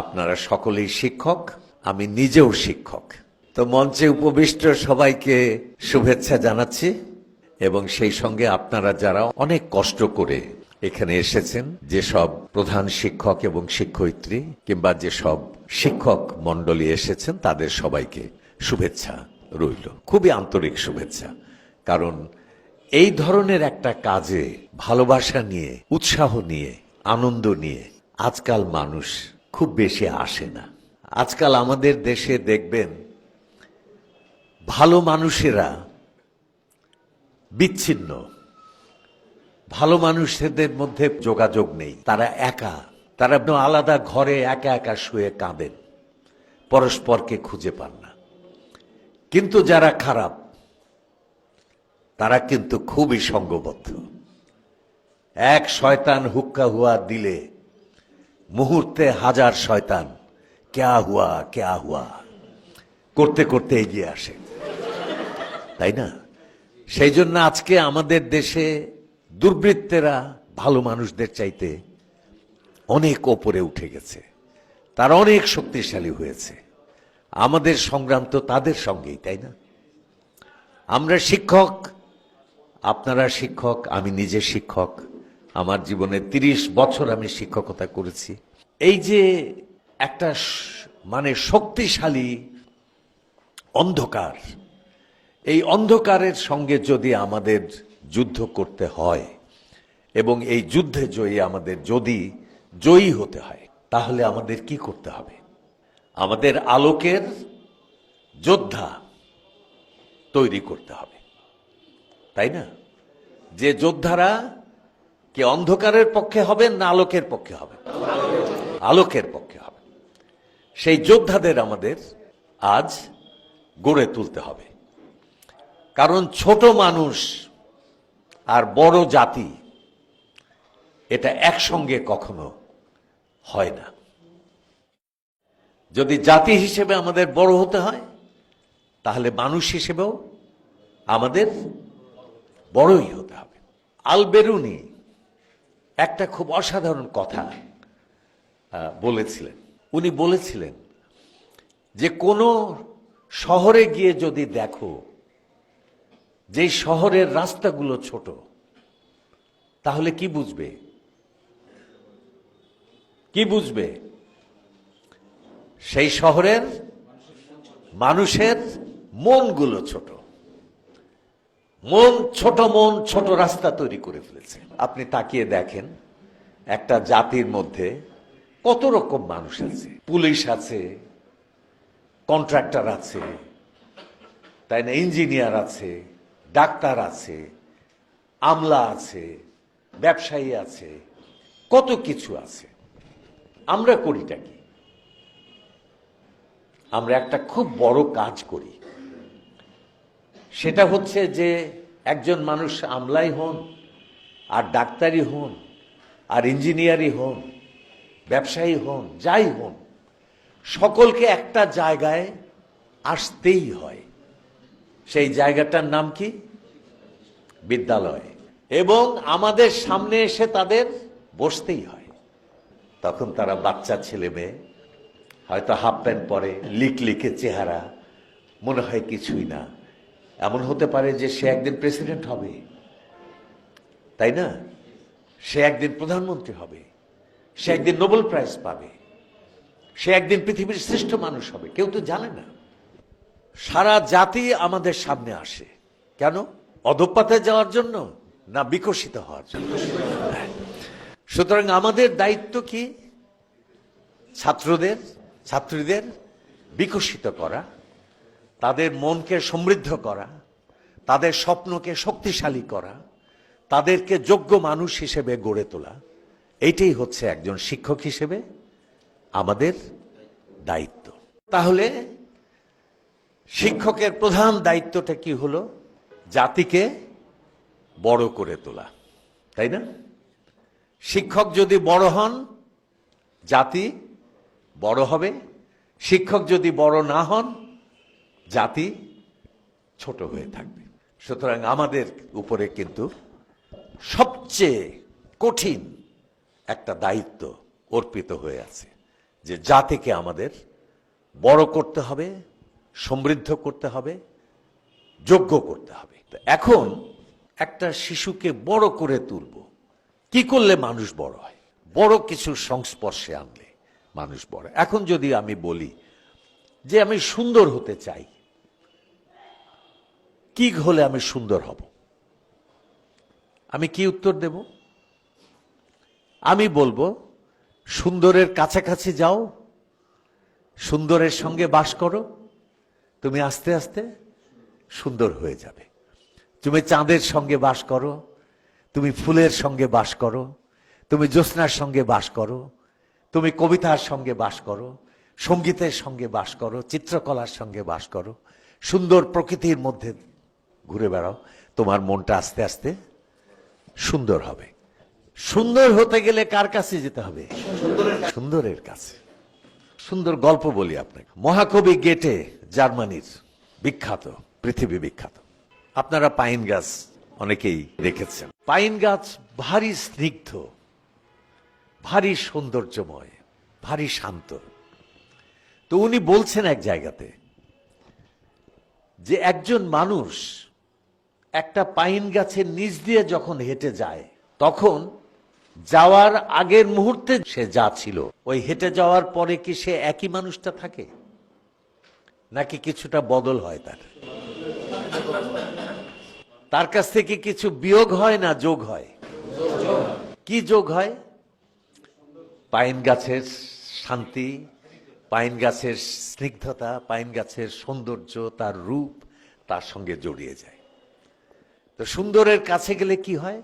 আপনারা সকলেই শিক্ষক, আমি নিজেও শিক্ষক। তো মঞ্চে উপবিষ্ট সবাইকে শুভেচ্ছা জানাচ্ছি এবং সেই সঙ্গে আপনারা যারা অনেক কষ্ট করে এখানে এসেছেন, যেসব প্রধান শিক্ষক এবং শিক্ষয়িত্রী কিংবা যেসব শিক্ষক মণ্ডলী এসেছেন, তাদের সবাইকে শুভেচ্ছা রইল, খুবই আন্তরিক শুভেচ্ছা। কারণ এই ধরনের একটা কাজে ভালোবাসা নিয়ে, উৎসাহ নিয়ে, আনন্দ নিয়ে আজকাল মানুষ খুব বেশি আসে না। আজকাল আমাদের দেশে দেখবেন ভালো মানুষেরা বিচ্ছিন্ন, ভালো মানুষদের মধ্যে যোগাযোগ নেই, তারা একা, তারা আলাদা ঘরে একা একা শুয়ে কাঁদেন, পরস্পরকে খুঁজে পান না। কিন্তু যারা খারাপ তারা কিন্তু খুবই সঙ্গবদ্ধ। এক শয়তান হুক্কা হুয়া দিলে মুহূর্তে হাজার শয়তান ক্যা হুয়া করতে করতে এগিয়ে আসে, তাই না? সেই জন্য আজকে আমাদের দেশে দুর্বৃত্তেরা ভালো মানুষদের চাইতে অনেক ওপরে উঠে গেছে, তারা অনেক শক্তিশালী হয়েছে। আমাদের সংগ্রাম তো তাদের সঙ্গেই, তাই না? আমরা শিক্ষক, আপনারা শিক্ষক, আমি নিজে শিক্ষক, আমার জীবনে 30 বছর আমি শিক্ষকতা করেছি। এই যে একটা শক্তিশালী অন্ধকার, এই অন্ধকারের সঙ্গে যদি আমাদের যুদ্ধ করতে হয় এবং এই যুদ্ধে আমাদের যদি জয়ী হতে হয়, তাহলে আমাদের কি করতে হবে? আমাদের আলোকের যোদ্ধা তৈরি করতে হবে, তাই না? যে যোদ্ধারা কি অন্ধকারের পক্ষে হবেন না আলোকের পক্ষে হবে? আলোকের পক্ষে হবে। সেই যোদ্ধাদের আমাদের আজ গড়ে তুলতে হবে। কারণ ছোট মানুষ আর বড় জাতি এটা একসঙ্গে কখনো হয় না। যদি জাতি হিসেবে আমাদের বড় হতে হয়, তাহলে মানুষ হিসেবেও আমাদের বড়ই হতে হবে। আল বেরুনি একটা খুব অসাধারণ কথা বলেছিলেন। উনি বলেছিলেন যে কোনো শহরে গিয়ে যদি দেখো যে শহরের রাস্তাগুলো ছোট, তাহলে কি বুঝবে? কি বুঝবে? সেই শহরের মানুষের মনগুলো ছোট। মন ছোট রাস্তা তৈরি করে ফেলেছে। আপনি তাকিয়ে দেখেন একটা জাতির মধ্যে কত রকম মানুষ আছে। পুলিশ আছে, কন্ট্রাক্টর আছে, তাই না, ইঞ্জিনিয়ার আছে, ডাক্তার আছে, আমলা আছে, ব্যবসায়ী আছে, কত কিছু আছে। আমরা করিটা কি? আমরা একটা খুব বড় কাজ করি, সেটা হচ্ছে যে একজন মানুষ আমলাই হন আর ডাক্তারই হন আর ইঞ্জিনিয়ারই হন, ব্যবসায়ী হন, যাই হন, সকলকে একটা জায়গায় আসতেই হয়। সেই জায়গাটার নাম কি? বিদ্যালয়। এবং আমাদের সামনে এসে তাদের বসতেই হয়। তখন তারা বাচ্চা ছেলে মেয়ে, হয়তো হাফ প্যান্ট পরে, লিকে চেহারা, মনে হয় কিছুই না। এমন হতে পারে যে সে একদিন প্রেসিডেন্ট হবে, তাই না? সে একদিন প্রধানমন্ত্রী হবে, সে একদিন নোবেল প্রাইজ পাবে, সে একদিন পৃথিবীর শ্রেষ্ঠ মানুষ হবে, কেউ তো জানে না। সারা জাতি আমাদের সামনে আসে কেন? অধঃপতনে যাওয়ার জন্য না বিকশিত হওয়ার জন্য? সুতরাং আমাদের দায়িত্ব কি? ছাত্রীদের বিকশিত করা, তাদের মনকে সমৃদ্ধ করা, তাদের স্বপ্নকে শক্তিশালী করা, তাদেরকে যোগ্য মানুষ হিসেবে গড়ে তোলা। এইটাই হচ্ছে একজন শিক্ষক হিসেবে আমাদের দায়িত্ব। তাহলে শিক্ষকের প্রধান দায়িত্বটা কি হলো? জাতিকে বড় করে তোলা, তাই না? শিক্ষক যদি বড় হন, জাতি বড় হবে। শিক্ষক যদি বড় না হন, জাতি ছোট হয়ে থাকবে। সুতরাং আমাদের উপরে কিন্তু সবচেয়ে কঠিন একটা দায়িত্ব অর্পিত হয়ে আছে, যে জাতিকে আমাদের বড় করতে হবে, সমৃদ্ধ করতে হবে, যোগ্য করতে হবে। এখন একটা শিশুকে বড় করে তুলব, কি করলে মানুষ বড় হয়? বড় কিছুর সংস্পর্শে আনলে মানুষ বড়। এখন যদি আমি বলি যে আমি সুন্দর হতে চাই, কি হলে আমি সুন্দর হব, আমি কি উত্তর দেব? আমি বলবো সুন্দরের কাছাকাছি যাও, সুন্দরের সঙ্গে বাস করো, তুমি আস্তে আস্তে সুন্দর হয়ে যাবে। তুমি চাঁদের সঙ্গে বাস করো, তুমি ফুলের সঙ্গে বাস করো, তুমি জ্যোৎস্নার সঙ্গে বাস করো, তুমি কবিতার সঙ্গে বাস করো, সঙ্গীতের সঙ্গে বাস করো, চিত্রকলার সঙ্গে বাস করো, সুন্দর প্রকৃতির মধ্যে ঘুরে বেড়াও, তোমার মনটা আস্তে আস্তে সুন্দর হবে। সুন্দর হতে গেলে কার কাছে যেতে হবে? সুন্দরের কাছে। সুন্দর গল্প বলি আপনাকে। মহাকবি গেটে, জার্মানির বিখ্যাত, পৃথিবী বিখ্যাত। আপনারা পাইন গাছ অনেকেই দেখেছেন। পাইন গাছ ভারী স্নিগ্ধ, ভারী সৌন্দর্যময়, ভারী শান্ত। তো উনি বলছেন এক জায়গাতে যে একজন মানুষ একটা পাইন গাছের নিচ দিয়ে যখন হেঁটে যায়, তখন যাওয়ার আগের মুহূর্তে সে যা ছিল, ওই হেঁটে যাওয়ার পরে কি সে একই মানুষটা থাকে, নাকি কিছুটা বদল হয়? তার কাছ থেকে কিছু বিয়োগ হয় না যোগ হয়? কি যোগ হয়? পাইন গাছের শান্তি, পাইন গাছের স্নিগ্ধতা, পাইন গাছের সৌন্দর্য, তার রূপ তার সঙ্গে জড়িয়ে যায়। তো সুন্দরের কাছে গেলে কি হয়?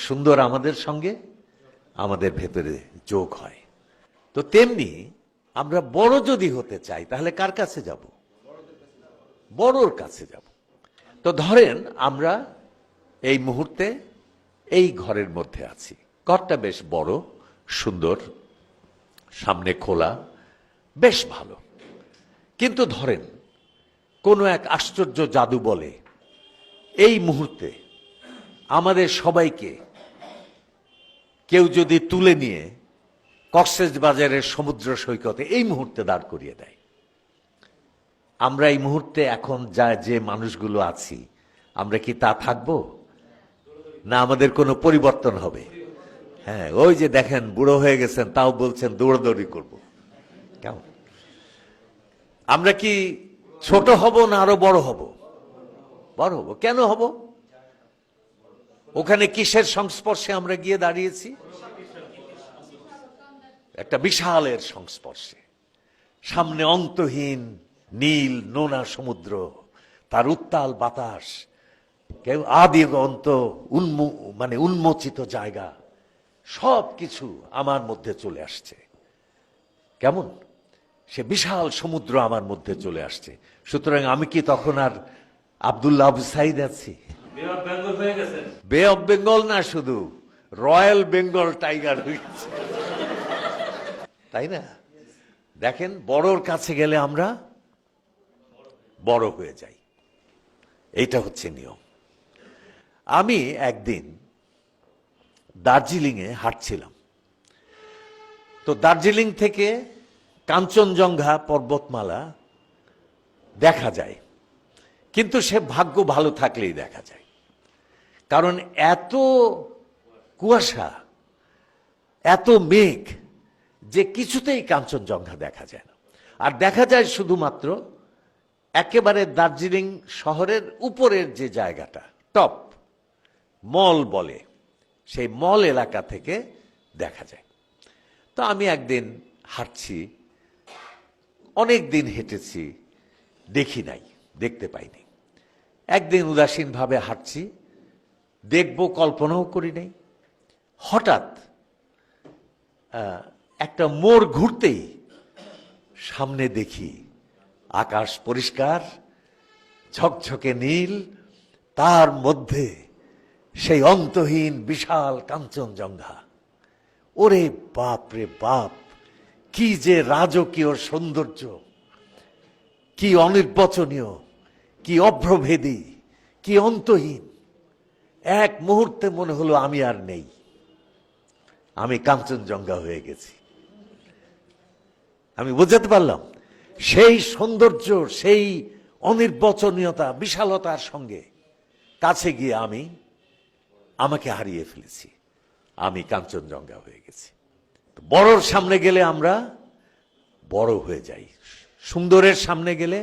সুন্দর আমাদের সঙ্গে, আমাদের ভেতরে যোগ হয়। তো তেমনি আমরা বড় যদি হতে চাই, তাহলে কার কাছে যাব? বড়র কাছে যাব। তো ধরেন আমরা এই মুহূর্তে এই ঘরের মধ্যে আছি। ঘরটা বেশ বড়, সুন্দর, সামনে খোলা, বেশ ভালো। কিন্তু ধরেন কোনো এক আশ্চর্য জাদু বলে এই মুহূর্তে আমাদের সবাইকে কেউ যদি তুলে নিয়ে কক্সবাজারের সমুদ্র সৈকতে এই মুহূর্তে দাঁড় করিয়ে দেয়, আমরা এই মুহূর্তে এখন যে মানুষগুলো আছি, আমরা কি তা থাকবো? না আমাদের কোনো পরিবর্তন হবে? হ্যাঁ, ওই যে দেখেন বুড়ো হয়ে গেছেন, তাও বলছেন দৌড়দৌড়ি করব। কেমন? আমরা কি ছোট হব না আরো বড় হব? বড় হব। কেন হব? ওখানে কিসের সংস্পর্শে আমরা গিয়ে দাঁড়িয়েছি? একটা বিশালের সংস্পর্শে। সামনে অন্তহীন নীল নোনা সমুদ্র, তার উত্তাল বাতাস, কেউ আদি অন্ত উন্মোচিত জায়গা, সব কিছু আমার মধ্যে চলে আসছে। কেমন? সে বিশাল সমুদ্র আমার মধ্যে চলে আসছে। সুতরাং আমি কি তখন আর আব্দুল্লাহ আবু সাইদ আছি? বে অফ বেঙ্গল না, শুধু রয়্যাল বেঙ্গল টাইগার হয়ে গেছে, তাই না? দেখেন, বড়র কাছে গেলে আমরা বড় হয়ে যাই। এইটা হচ্ছে নিয়ম। আমি একদিন দার্জিলিংয়ে হাঁটছিলাম। তো দার্জিলিং থেকে কাঞ্চনজঙ্ঘা পর্বতমালা দেখা যায়, কিন্তু সে ভাগ্য ভালো থাকলেই দেখা যায়। কারণ এত কুয়াশা, এত মেঘ যে কিছুতেই কাঞ্চনজঙ্ঘা দেখা যায় না। আর দেখা যায় শুধুমাত্র একেবারে দার্জিলিং শহরের উপরের যে জায়গাটা, টপ মল বলে, সেই মল এলাকা থেকে দেখা যায়। তো আমি একদিন হাঁটছি, অনেক দিন হেঁটেছি, দেখি নাই, দেখতে পাইনি। একদিন উদাসীনভাবে হাঁটছি, দেখবো কল্পনাও করি নাই। হঠাৎ একটা মোড় ঘুরতেই সামনে দেখি আকাশ পরিষ্কার, ঝকঝকে নীল, তার মধ্যে সেই অন্তহীন বিশাল কাঞ্চনজঙ্ঘা। ওরে বাপ রে বাপ, কি যে রাজকীয় সৌন্দর্য, কি অনির্বচনীয়, কি অভ্রভেদী, কি অন্তহীন। এক মুহূর্তে মনে হলো আমি আর নেই, আমি কাঞ্চনজঙ্ঘা হয়ে গেছি। আমি বোঝাতে পারলাম? সেই সৌন্দর্য, সেই অনির্বচনীয়তা, বিশালতার সঙ্গে কাছে গিয়ে আমাকে হারিয়ে ফেলেছি। আমি কাঞ্চনজঙ্ঘা হয়ে গেছি। বড়র সামনে গেলে আমরা বড় হয়ে যাই, সুন্দরের সামনে গেলে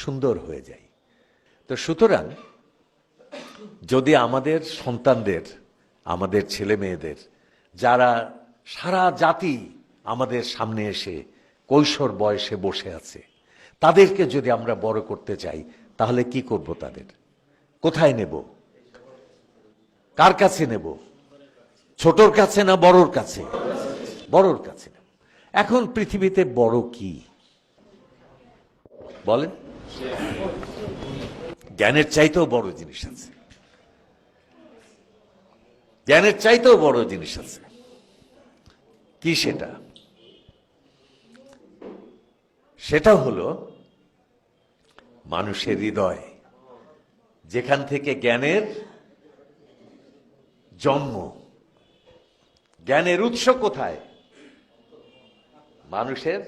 সুন্দর হয়ে যাই। তো সুতরাং যদি আমাদের সন্তানদের, আমাদের ছেলে মেয়েদের, যারা সারা জাতি আমাদের সামনে এসে কৈশোর বয়সে বসে আছে, তাদেরকে যদি আমরা বড় করতে চাই, তাহলে কি করব? তাদের কোথায় নেব? কার কাছে নেব? ছোটর কাছে না বড়র কাছে? বড়র কাছে। এখন পৃথিবীতে বড় কি বলেন? জ্ঞানের চাইতেও বড় জিনিস আছে, জ্ঞানের চাইতেও বড় জিনিস আছে। কি সেটা? সেটা হলো মানুষের হৃদয়, যেখান থেকে জ্ঞানের জন্ম। জ্ঞানের উৎস কোথায়? মানুষের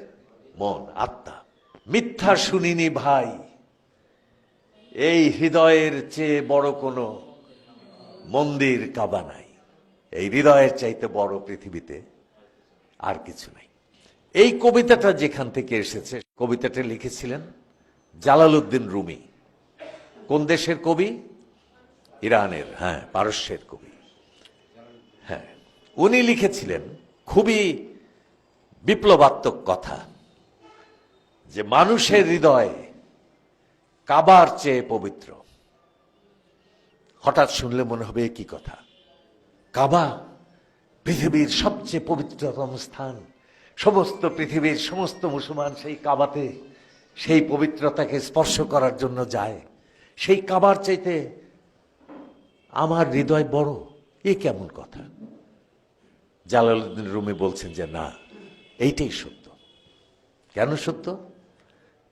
মন, আত্মা। মিথ্যা শুনিনি ভাই, এই হৃদয়ের চেয়ে বড় কোনো মন্দির কাবা নাই। এই হৃদয়ের চাইতে বড় পৃথিবীতে আর কিছু নাই। এই কবিতাটা যেখান থেকে এসেছে, কবিতাটা লিখেছিলেন জালালউদ্দিন রুমি। কোন দেশের কবি? ইরানের, হ্যাঁ, পারস্যের কবি। হ্যাঁ, উনি লিখেছিলেন খুবই বিপ্লবাত্মক কথা, যে মানুষের হৃদয় কাবার চেয়ে পবিত্র। হঠাৎ শুনলে মনে হবে কি কথা? কাবা পৃথিবীর সবচেয়ে পবিত্রতম স্থান। সমস্ত পৃথিবীর সমস্ত মুসলমান সেই কাবাতে সেই পবিত্রতাকে স্পর্শ করার জন্য যায়। সেই কাবার চাইতে আমার হৃদয় বড়, এ কেমন কথা? জালালউদ্দিন রুমি বলছেন যে না, এইটাই সত্য। কেন সত্য?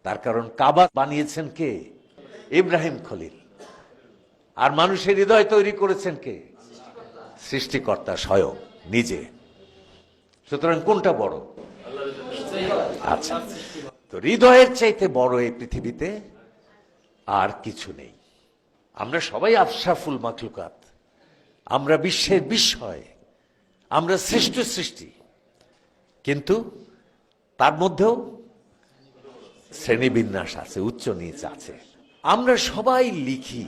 তার কারণ কাবা বানিয়েছেন কে? ইব্রাহিম খলিল। আর মানুষের হৃদয় তৈরি করেছেন কে? সৃষ্টিকর্তা স্বয়ং নিজে। সুতরাং কোনটা বড়? আচ্ছা, তো হৃদয়ের চাইতে বড় এই পৃথিবীতে আর কিছু নেই। আমরা সবাই আশরাফুল মাখলুকাত, আমরা বিশ্বের বিস্ময়, আমরা শ্রেষ্ঠ সৃষ্টি, কিন্তু তার মধ্যেও শ্রেণীবিন্যাস আছে, উচ্চ নিচ আছে। আমরা সবাই লিখি,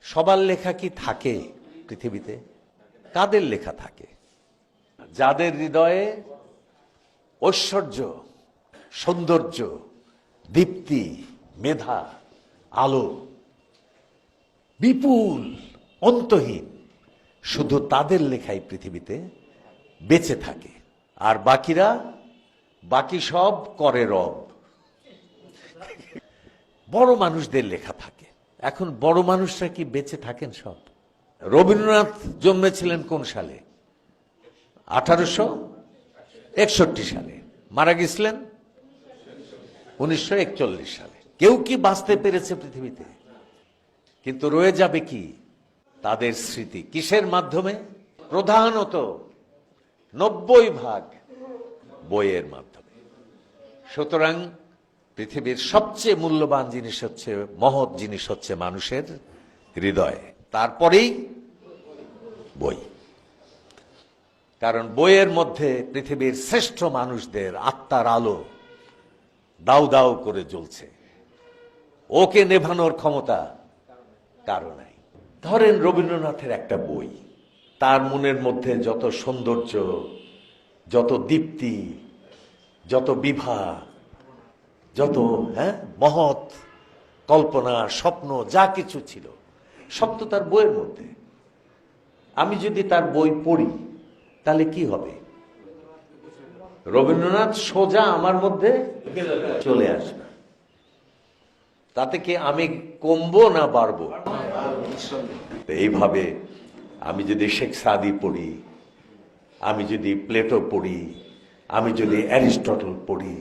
সবার লেখা কি থাকে পৃথিবীতে? কাদের লেখা থাকে? যাদের হৃদয়ে ঐশ্বর্য, সৌন্দর্য, দীপ্তি, মেধা, আলো বিপুল, অন্তহীন, শুধু তাদের লেখাই পৃথিবীতে বেঁচে থাকে। আর বাকি সব করে রব। বড় মানুষদের লেখা থাকে। এখন বড় মানুষরা কি বেঁচে থাকেন সব? রবীন্দ্রনাথ জন্মেছিলেন কোন সালে? 1861 সালে। মারা গেছিলেন 1941 সালে। কেউ কি বাঁচতে পেরেছে পৃথিবীতে? কিন্তু রয়ে যাবে কি? তাদের স্মৃতি। কিসের মাধ্যমে? প্রধানত 90% বইয়ের মাধ্যমে। সুতরাং পৃথিবীর সবচেয়ে মূল্যবান জিনিস হচ্ছে, মহৎ জিনিস হচ্ছে মানুষের হৃদয়, তারপরেই বই। কারণ বইয়ের মধ্যে পৃথিবীর শ্রেষ্ঠ মানুষদের আত্মার আলো দাউ দাউ করে জ্বলছে। ওকে নেভানোর ক্ষমতা কারো নাই। ধরেন রবীন্দ্রনাথের একটা বই, তার মনের মধ্যে যত সৌন্দর্য, যত দীপ্তি, যত বিভা, যত মহৎ কল্পনা, স্বপ্ন, যা কিছু ছিল সব তো তার বইয়ের মধ্যে। আমি যদি তার বই পড়ি তাহলে কি হবে? রবীন্দ্রনাথ সোজা আমার মধ্যে চলে আসবে। তাতে কি আমি কমবো না বাড়বো? এইভাবে আমি যদি শেখ সাদি পড়ি, আমি যদি প্লেটো পড়ি, আমি যদি অ্যারিস্টটল পড়ি,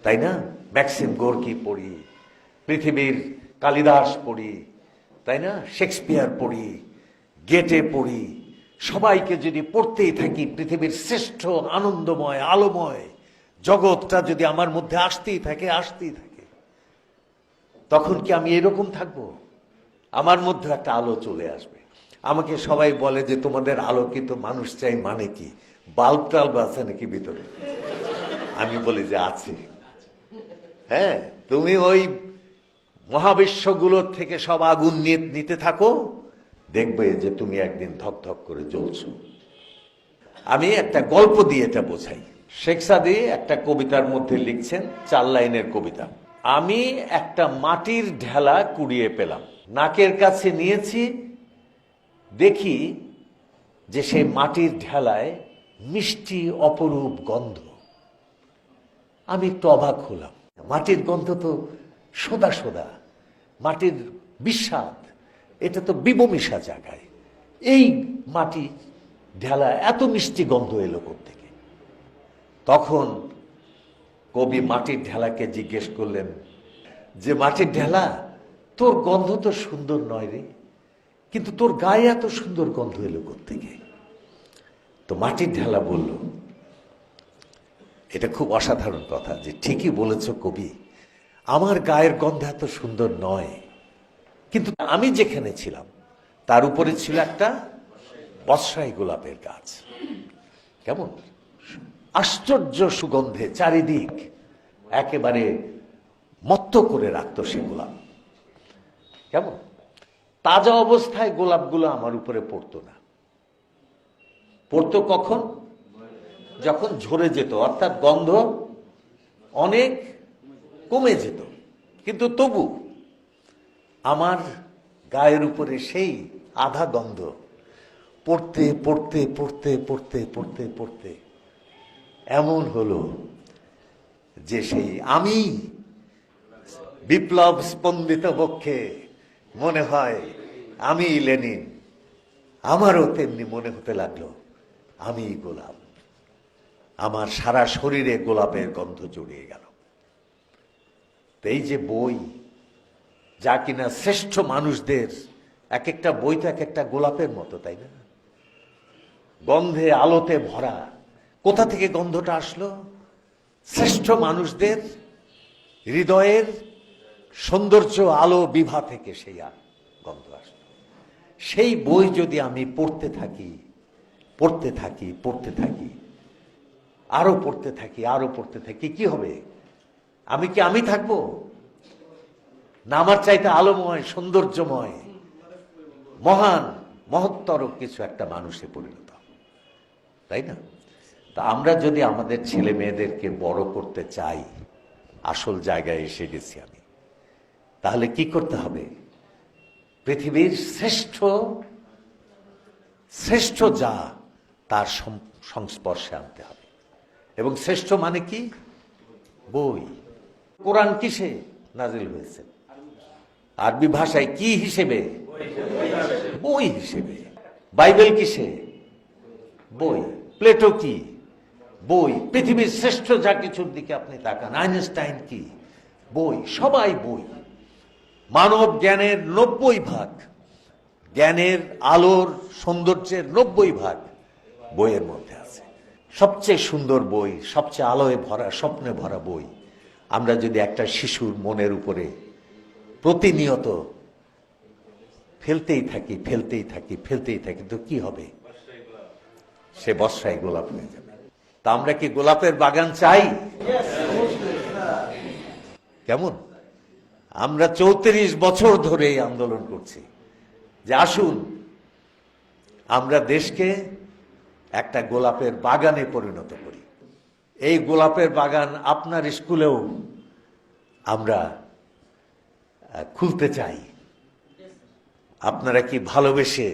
তাই না, ম্যাক্সিম গোর্কি পড়ি, পৃথিবীর কালিদাস পড়ি, তাই না, শেক্সপিয়ার পড়ি, গেটে পড়ি, সবাইকে যদি পড়তেই থাকি, পৃথিবীর শ্রেষ্ঠ আনন্দময় আলোময় জগৎটা যদি আমার মধ্যে আসতেই থাকে, তখন কি আমি এরকম থাকবো? আমার মধ্যে একটা আলো চলে আসবে। আমাকে সবাই বলে যে তোমাদের আলোকিত মানুষ চাই, মানে কি বাল্ব টাল্ব আছে নাকি ভিতরে? আমি বলি যে আছে। হ্যাঁ, তুমি ওই মহাবিশ্বগুলোর থেকে সব আগুন নিতে থাকো, দেখবে যে তুমি একদিন ধক ধক করে জ্বলছো। আমি একটা গল্প দিয়ে এটা বোঝাই। শেখ সাদী একটা কবিতার মধ্যে লিখছেন, 4 লাইনের কবিতা। আমি একটা মাটির ঢেলা কুড়িয়ে পেলাম, নাকের কাছে নিয়েছি, দেখি যে সেই মাটির ঢেলায় মিষ্টি অপরূপ গন্ধ। আমি একটু অবাক হলাম, মাটির গন্ধ তো সোদা সোদা, মাটির বিস্বাদ, এটা তো বিবমিশা জায়গায়, এই মাটি ঢেলা এত মিষ্টি গন্ধ এলো কোত্থেকে? তখন কবি মাটির ঢেলাকে জিজ্ঞেস করলেন যে মাটির ঢেলা, তোর গন্ধ তো সুন্দর নয় রে, কিন্তু তোর গায়ে এত সুন্দর গন্ধ এলো কোত্থেকে? তো মাটির ঢেলা বলল, এটা খুব অসাধারণ কথা, যে ঠিকই বলেছ কবি, আমার গায়ের গন্ধ এত সুন্দর নয়, কিন্তু আমি যেখানে ছিলাম তার উপরে ছিল একটা বর্ষাই গোলাপের গাছ। কেমন আশ্চর্য সুগন্ধে চারিদিক একেবারে মত্ত করে রাখতো সে গোলাপ। কেমন তাজা অবস্থায় গোলাপগুলো আমার উপরে পড়তো না। পড়তো কখন? যখন ঝরে যেত, অর্থাৎ গন্ধ অনেক কমে যেত, কিন্তু তবু আমার গায়ের উপরে সেই আধা গন্ধ পড়তে পড়তে পড়তে পড়তে পড়তে পড়তে এমন হলো যে সেই আমি বিপ্লব স্পন্দিত বক্ষে মনে হয় আমি লেনিন। আমারও তেমনি মনে হতে লাগলো আমি গোলাপ। আমার সারা শরীরে গোলাপের গন্ধ জড়িয়ে গেল। এই যে বই, যা কিনা শ্রেষ্ঠ মানুষদের, এক একটা বই তো এক একটা গোলাপের মতো, তাই না? গন্ধে আলোতে ভরা। কোথা থেকে গন্ধটা আসলো? শ্রেষ্ঠ মানুষদের হৃদয়ের সৌন্দর্য আলো বিভা থেকে সেই গন্ধ আসলো। সেই বই যদি আমি পড়তে থাকি পড়তে থাকি পড়তে থাকি, আরো পড়তে থাকি আরো পড়তে থাকি, কি হবে? আমি কি আমি থাকবো না আমার চাইতে আলোময় সৌন্দর্যময় মহান মহত্তর কিছু একটা মানুষে পরিণত, তাই না? তা আমরা যদি আমাদের ছেলে মেয়েদেরকে বড় করতে চাই, আসল জায়গায় এসে গেছি আমি, তাহলে কি করতে হবে? পৃথিবীর শ্রেষ্ঠ শ্রেষ্ঠ যা তার সংস্পর্শে আনতে হবে। এবং শ্রেষ্ঠ মানে কি? বই। কোরআন কিসে নাজিল হয়েছে? আরবি ভাষায় কি হিসেবে? বই হিসেবে। বাইবেল কিসে? বই। প্লেটো কি? বই। পৃথিবীর শ্রেষ্ঠ যা কিছুর দিকে আপনি তাকান, আইনস্টাইন কি? বই। সবাই বই। মানব জ্ঞানের 90%, জ্ঞানের আলোর সৌন্দর্যের 90% বইয়ের মধ্যে আছে। সবচেয়ে সুন্দর বই, সবচেয়ে আলোয় ভরা, স্বপ্নে ভরা বই আমরা যদি একটা শিশুর মনের উপরে প্রতিনিয়ত ফেলতেই থাকি ফেলতেই থাকি ফেলতেই থাকি, তো কি হবে? সে বর্ষায় গোলাপ হয়ে যাবে। তা আমরা কি গোলাপের বাগান চাই? কেমন আমরা 34 বছর ধরে এই আন্দোলন করছি যে আসুন আমরা দেশকে একটা গোলাপের বাগানে পরিণত করি। এই গোলাপের বাগান আপনার স্কুলেও আমরা খুলতে চাই। আপনারা কি ভালোবেসে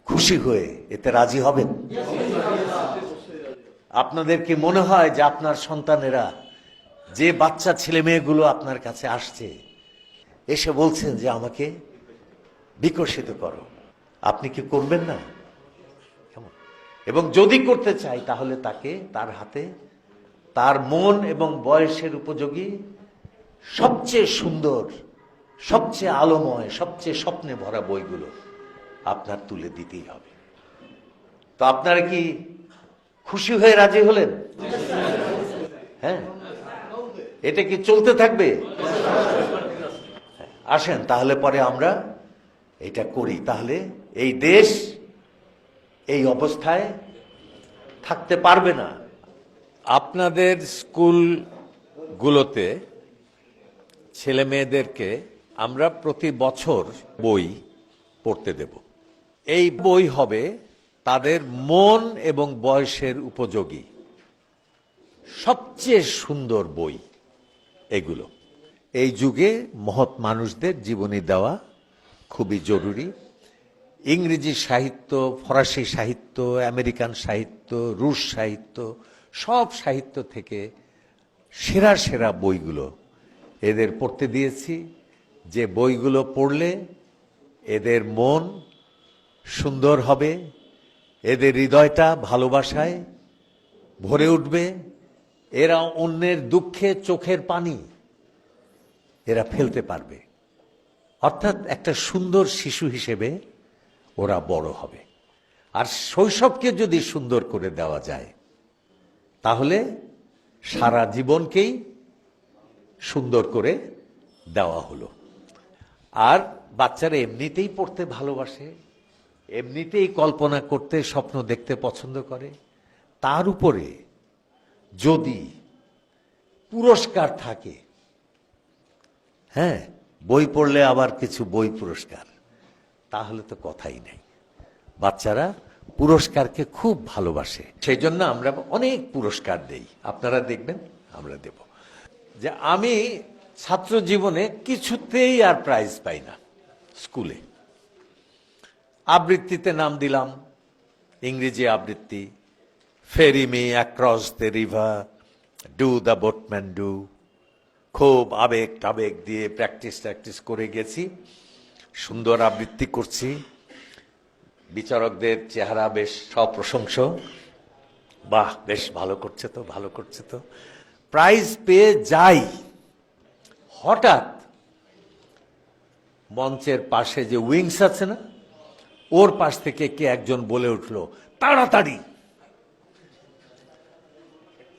খুশি হয়ে এতে রাজি হবেন? আপনাদের কি মনে হয় যে আপনার সন্তানেরা, যে বাচ্চা ছেলে মেয়েগুলো আপনার কাছে আসছে, এসে বলছেন যে আমাকে বিকশিত করো, আপনি কি করবেন না? এবং যদি করতে চাই তাহলে তাকে তার হাতে তার মন এবং বয়সের উপযোগী সবচেয়ে সুন্দর, সবচেয়ে আলোময়, সবচেয়ে স্বপ্নে ভরা বইগুলো আপনার তুলে দিতেই হবে। তো আপনারা কি খুশি হয়ে রাজি হলেন? হ্যাঁ, এটা কি চলতে থাকবে? আসেন তাহলে পরে আমরা এটা করি, তাহলে এই দেশ এই অবস্থায় থাকতে পারবে না। আপনাদের স্কুলগুলোতে ছেলে মেয়েদেরকে আমরা প্রতি বছর বই পড়তে দেব। এই বই হবে তাদের মন এবং বয়সের উপযোগী সবচেয়ে সুন্দর বই এগুলো। এই যুগে মহৎ মানুষদের জীবনী দেওয়া খুবই জরুরি। ইংরেজি সাহিত্য, ফরাসি সাহিত্য, আমেরিকান সাহিত্য, রুশ সাহিত্য, সব সাহিত্য থেকে সেরা সেরা বইগুলো এদের পড়তে দিয়েছি, যে বইগুলো পড়লে এদের মন সুন্দর হবে, এদের হৃদয়টা ভালোবাসায় ভরে উঠবে, এরা অন্যের দুঃখে চোখের পানি এরা ফেলতে পারবে, অর্থাৎ একটা সুন্দর শিশু হিসেবে ওরা বড় হবে। আর শৈশবকে যদি সুন্দর করে দেওয়া যায় তাহলে সারা জীবনকেই সুন্দর করে দেওয়া হলো। আর বাচ্চারা এমনিতেই পড়তে ভালোবাসে, এমনিতেই কল্পনা করতে, স্বপ্ন দেখতে পছন্দ করে। তার উপরে যদি পুরস্কার থাকে, হ্যাঁ, বই পড়লে আবার কিছু বই পুরস্কার, তাহলে তো কথাই নেই। বাচ্চারা পুরস্কারকে খুব ভালোবাসে, সেই জন্য আমরা অনেক পুরস্কার দেই। আপনারা দেখবেন আমরা দেব। যে আমি ছাত্র জীবনে কিছুতেই আর প্রাইজ পাই না স্কুলে। আবৃত্তিতে নাম দিলাম, ইংরেজি আবৃত্তি, ferry me across the river, do the boatman do, খুব আবেগ টাবেগ দিয়ে প্র্যাকটিস করে গেছি, সুন্দর আবৃত্তি করছি। বিচারকদের চেহারা বেশ সপ্রশংস, বাহ বেশ ভালো করছে তো, ভালো করছে তো, প্রাইজ পেয়ে যাই। হঠাৎ মঞ্চের পাশে যে উইংস আছে না, ওর পাশ থেকে কে একজন বলে উঠলো, তাড়াতাড়ি।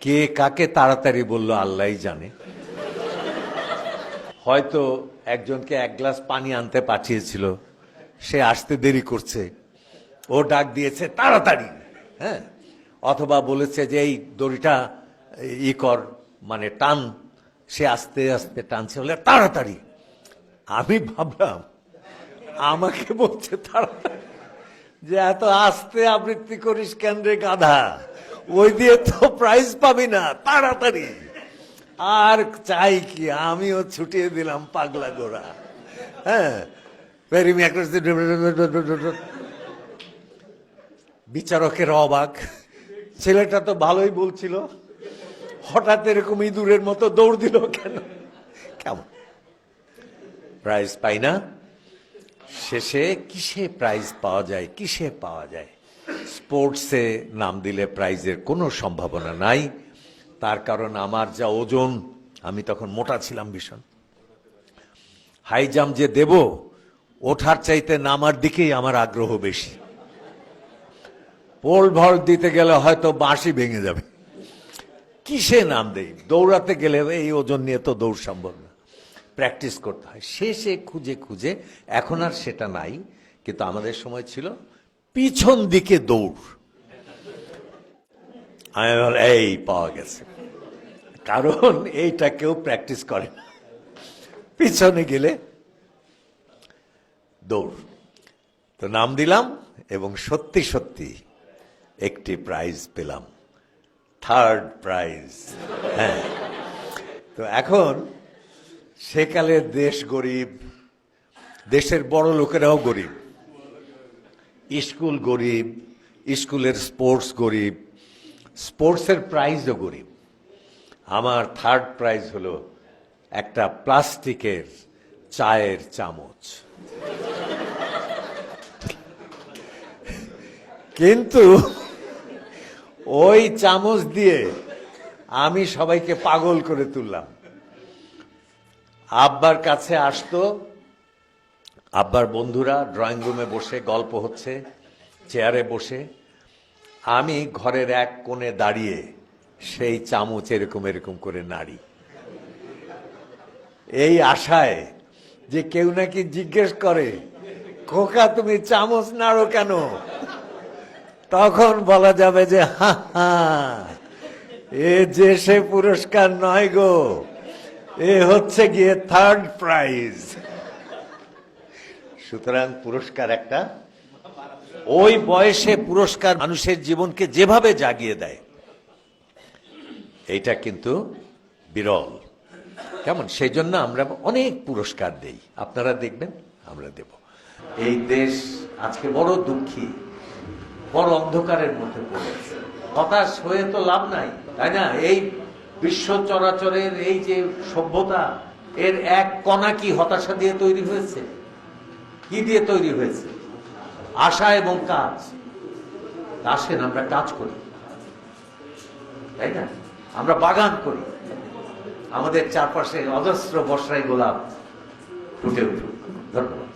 কে কাকে তাড়াতাড়ি বললো আল্লাহই জানে। হয়তো একজনকে এক গ্লাস পানি আনতে পাঠিয়েছিল, সে আসতে দেরি করছে, ও ডাক দিয়েছে তাড়াতাড়ি। হ্যাঁ, অথবা বলেছে যে এই দড়িটা ই কর, মানে টান, সে আস্তে আস্তে টানছে, বলে তাড়াতাড়ি। আমি ভাবলাম আমাকে বলছে তাড়াতাড়ি, যে এত আস্তে আবৃত্তি করিস কেন রে গাধা, ওই দিয়ে তো প্রাইজ পাবি না, তাড়াতাড়ি। আর চাই কি, আমিও ছুটিয়ে দিলাম পাগলা গোড়া। হ্যাঁ, বিচারকের অবাক, ছেলেটা তো ভালোই বলছিল, হঠাৎ এরকম ইঁদুরের মতো দৌড় দিল কেন? কেমন প্রাইজ পাই না। শেষে কিসে প্রাইজ পাওয়া যায়, কিসে পাওয়া যায়? স্পোর্টসে নাম দিলে প্রাইজের কোনো সম্ভাবনা নাই। তার কারণ আমার যা ওজন, আমি তখন মোটা ছিলাম ভীষণ, হাই জাম্প যে দেব, ওঠার চাইতে নামার দিকেই আমার আগ্রহ বেশি। পোল ভল্ট দিতে গেলে হয়তো বাঁশি ভেঙে যাবে, কিসে নাম দেই? দৌড়াতে গেলে এই ওজন নিয়ে তো দৌড় সম্ভব না, প্র্যাকটিস করতে হয়। শেষে খুঁজে খুঁজে, এখন আর সেটা নাই, কিন্তু আমাদের সময় ছিল পিছন দিকে দৌড়। আমি বল এই পাওয়া গেছে, কারণ এইটা কেউ প্র্যাকটিস করে না, পিছনে গেলে দৌড়। তো নাম দিলাম এবং সত্যি সত্যি একটি প্রাইজ পেলাম, থার্ড প্রাইজ। হ্যাঁ, তো এখন সেকালের দেশ গরিব, দেশের বড় লোকেরাও গরিব, স্কুল গরিব, স্কুলের স্পোর্টস গরিব, স্পোর্টসের প্রাইজও গরিব। আমার থার্ড প্রাইজ হলো একটা প্লাস্টিকের চায়ের চামচ। কিন্তু ওই চামচ দিয়ে আমি সবাইকে পাগল করে তুললাম। আব্বার কাছে আসতো, আব্বার বন্ধুরা ড্রয়িং রুমে বসে গল্প হচ্ছে, চেয়ারে বসে, আমি ঘরের এক কোণে দাঁড়িয়ে সেই চামচ এরকম এরকম করে নাড়ি, এই আশায় যে কেউ নাকি জিজ্ঞেস করে, খোকা তুমি চামচ নাড়ো কেন? তখন বলা যাবে যে হা হা, এ যে সে পুরস্কার নয় গো, এ হচ্ছে গিয়ে থার্ড প্রাইজ। সুতরাং পুরস্কার একটা, ওই বয়সে পুরস্কার মানুষের জীবনকে যেভাবে জাগিয়ে দেয়, এইটা কিন্তু বিরল। কেমন? সেই জন্য আমরা অনেক পুরস্কার দেই, আপনারা দেখবেন আমরা দেব। এই দেশ আজকে বড় দুঃখী, বড় অন্ধকারের মধ্যে পড়েছে। হতাশ হয়ে তো লাভ নাই, তাই না? এই বিশ্ব চরাচরের এই যে সভ্যতা, এর এক কণা কি হতাশা দিয়ে তৈরি হয়েছে? কি দিয়ে তৈরি হয়েছে? আশা এবং কাজ। আসেন আমরা কাজ করি, তাই না? আমরা বাগান করি, আমাদের চারপাশে অজস্র বর্ষায় গোলাপ ফুটে উঠুক। ধন্যবাদ।